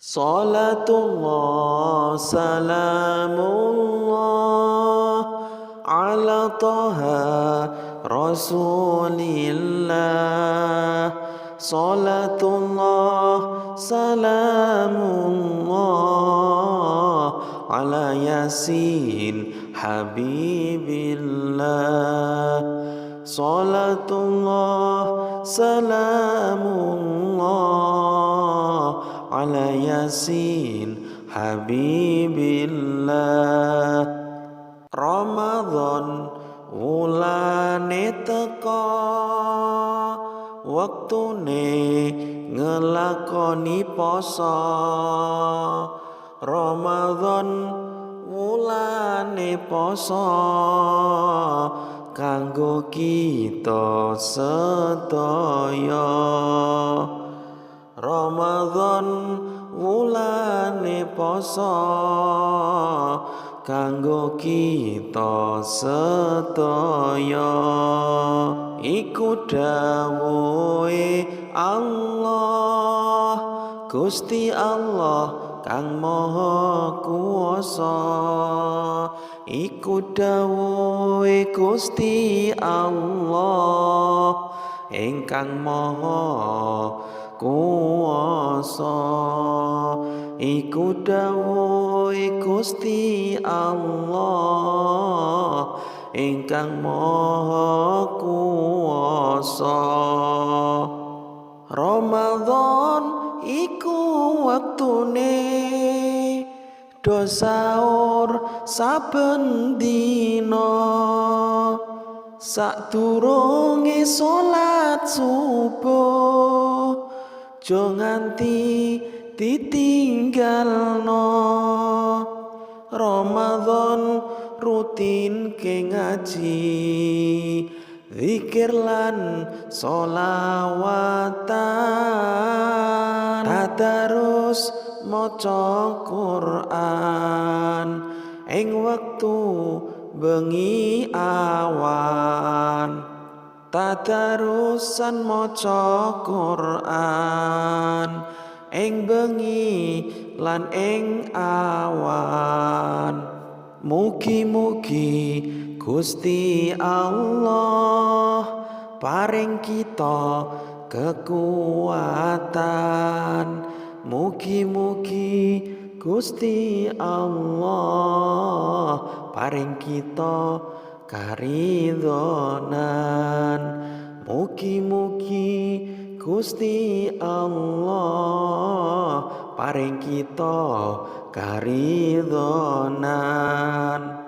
Salatullah salamullah ala taha rasulillah. Salatullah salamullah ala yasin habibillah. Salatullah salamullah ala yasin habibillah. Ramadan wulane teka, wektune ngelakoni poso. Ramadan wulane poso, kanggo kita sedaya. Ramadan wulane poso, kanggo kita sedaya. Iku dawuhe Allah, Gusti Allah kang maha kuwasa. Iku dawuhe Gusti Allah ingkang maha kuwasa. Iku dawuhe Gusti Allah ingkang maha kuwasa. Ramadan iku wektune do saur saben dina, sadurunge salat subuh jo nganti ditinggalno. Ramadan rutin ke ngaji, zikir lan sholawatan, tadarus maca Quran ing wektu bengi awan. Tadarusan maca Quran ing bengi lan ing awan. Mugi-mugi Gusti Allah paring kita kekuatan. Mugi-mugi Gusti Allah paring kita karidhonan. Mugi-mugi Gusti Allah paring kita karidhonan.